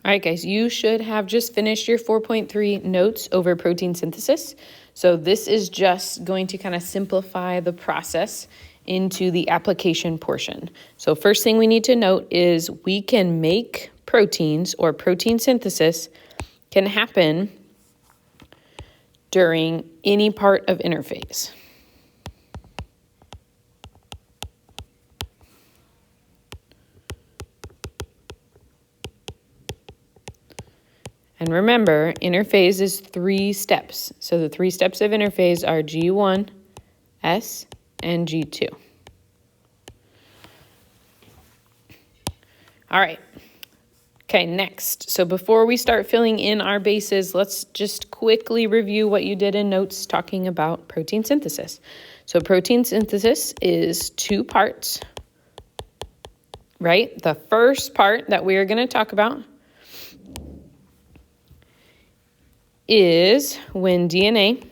All right, guys, you should have just finished your 4.3 notes over protein synthesis. So this is just going to kind of simplify the process into the application portion. So first thing we need to note is we can make proteins, or protein synthesis can happen during any part of interphase. And remember, interphase is 3 steps. So the 3 steps of interphase are G1, S, and G2. All right. Okay, next. So before we start filling in our bases, let's just quickly review what you did in notes talking about protein synthesis. So protein synthesis is 2 parts, right? The first part that we are going to talk about is when DNA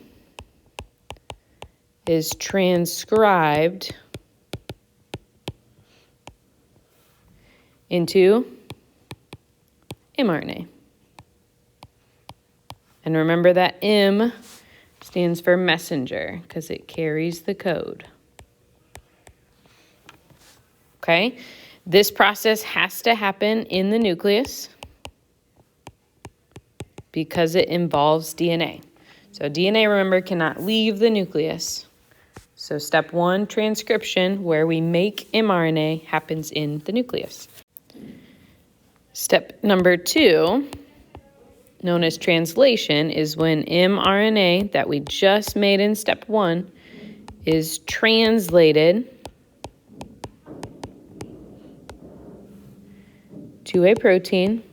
is transcribed into mRNA. And remember that M stands for messenger because it carries the code. Okay? This process has to happen in the nucleus because it involves DNA. So DNA, remember, cannot leave the nucleus. So step 1, transcription, where we make mRNA, happens in the nucleus. Step number 2, known as translation, is when mRNA that we just made in step 1 is translated to a protein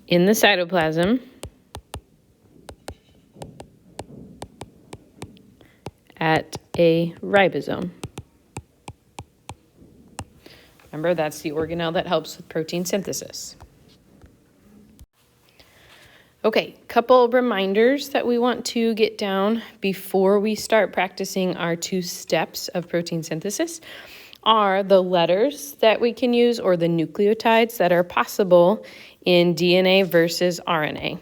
in the cytoplasm at a ribosome. Remember, that's the organelle that helps with protein synthesis. Okay, couple reminders that we want to get down before we start practicing our 2 steps of protein synthesis are the letters that we can use, or the nucleotides that are possible in DNA versus RNA.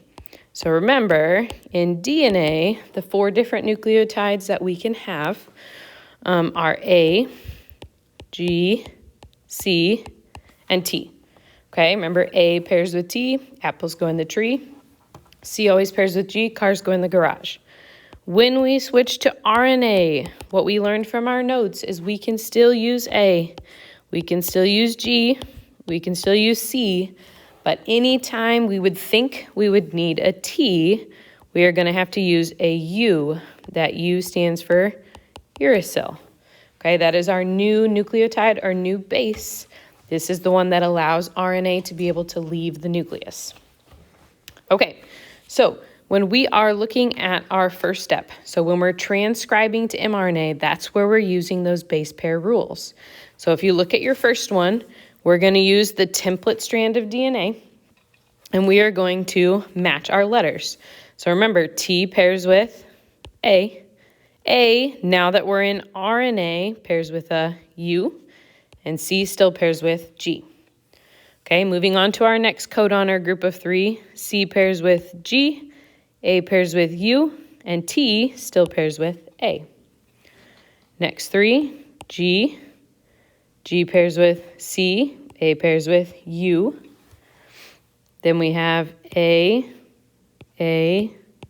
So remember, in DNA, the 4 different nucleotides that we can have are A, G, C, and T. Okay, remember A pairs with T, apples go in the tree. C always pairs with G, cars go in the garage. When we switch to RNA, what we learned from our notes is we can still use A, we can still use G, we can still use C, but anytime we would think we would need a T, we are going to have to use a U. That U stands for uracil. Okay, that is our new nucleotide, our new base. This is the one that allows RNA to be able to leave the nucleus. Okay, so when we are looking at our first step, so when we're transcribing to mRNA, that's where we're using those base pair rules. So if you look at your first one, we're going to use the template strand of DNA, and we are going to match our letters. So remember, T pairs with A. A, now that we're in RNA, pairs with a U, and C still pairs with G. Okay, moving on to our next codon, our group of 3. C pairs with G, A pairs with U, and T still pairs with A. Next 3, G, G pairs with C, A pairs with U. Then we have A,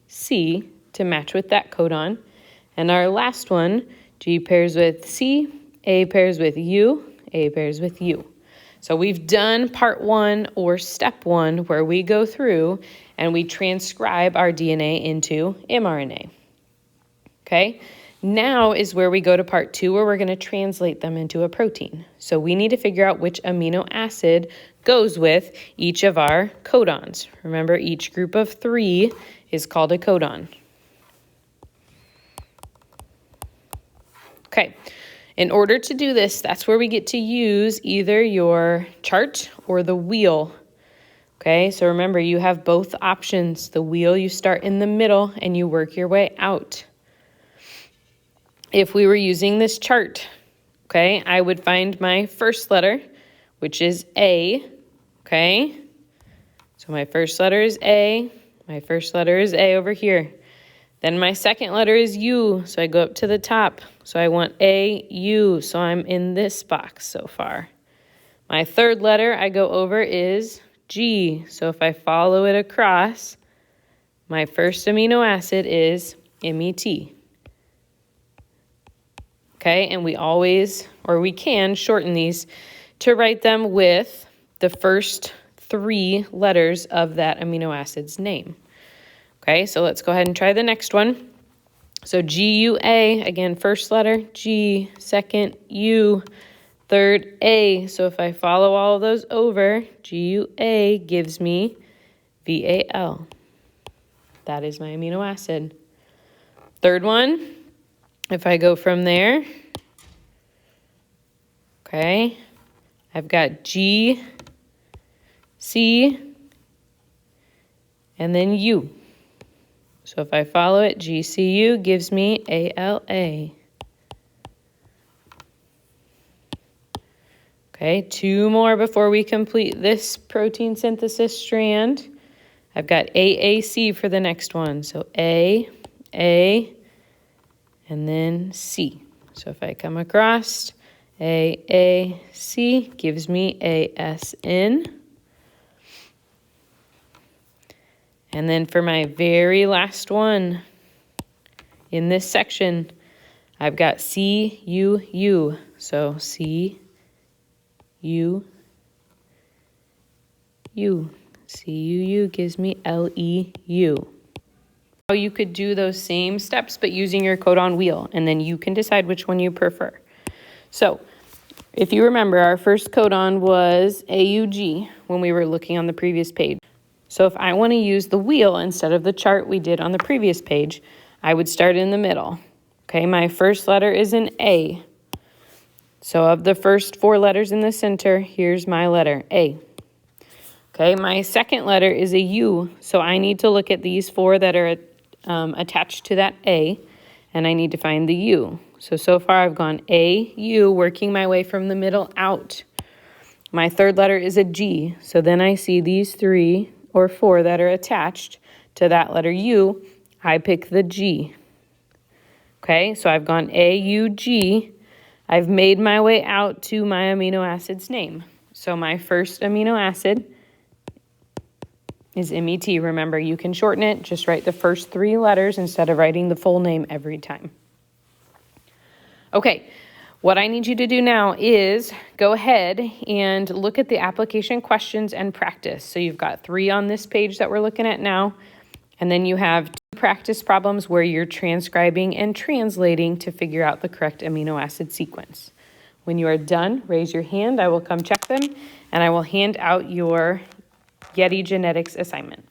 C to match with that codon. And our last one, G pairs with C, A pairs with U, A pairs with U. So we've done part 1, or step 1, where we go through and we transcribe our DNA into mRNA. Okay? Now is where we go to part 2, where we're going to translate them into a protein. So we need to figure out which amino acid goes with each of our codons. Remember, each group of 3 is called a codon. Okay, in order to do this, that's where we get to use either your chart or the wheel. Okay, so remember, you have both options. The wheel, you start in the middle and you work your way out. If we were using this chart, okay, I would find my first letter, which is A, okay? So my first letter is A. My first letter is A over here. Then my second letter is U, so I go up to the top. So I want A, U, so I'm in this box so far. My third letter I go over is G, so if I follow it across, my first amino acid is MET. Okay, and we always, or we can shorten these to write them with the first 3 letters of that amino acid's name. Okay, so let's go ahead and try the next one. So GUA, again, first letter, G, second, U, third, A. So if I follow all of those over, GUA gives me VAL. That is my amino acid. Third one, if I go from there, okay, I've got G, C, and then U. So if I follow it, GCU gives me ALA. Okay, 2 more before we complete this protein synthesis strand. I've got AAC for the next one. So A, and then C. So if I come across, AAC gives me ASN. And then for my very last one in this section, I've got CUU. So CUU. CUU gives me LEU. You could do those same steps, but using your codon wheel, and then you can decide which one you prefer. So if you remember, our first codon was AUG when we were looking on the previous page. So if I want to use the wheel instead of the chart we did on the previous page, I would start in the middle. Okay, my first letter is an A. So of the first 4 letters in the center, here's my letter, A. Okay, my second letter is a U, so I need to look at these 4 that are attached to that A, and I need to find the U. So far I've gone A, U, working my way from the middle out. My third letter is a G, so then I see these 3 or 4 that are attached to that letter U. I pick the G. Okay, so I've gone A, U, G. I've made my way out to my amino acid's name. So my first amino acid is MET. Remember, you can shorten it. Just write the first 3 letters instead of writing the full name every time. Okay, what I need you to do now is go ahead and look at the application questions and practice. So you've got 3 on this page that we're looking at now, and then you have 2 practice problems where you're transcribing and translating to figure out the correct amino acid sequence. When you are done, raise your hand. I will come check them, and I will hand out your Yeti Genetics assignment.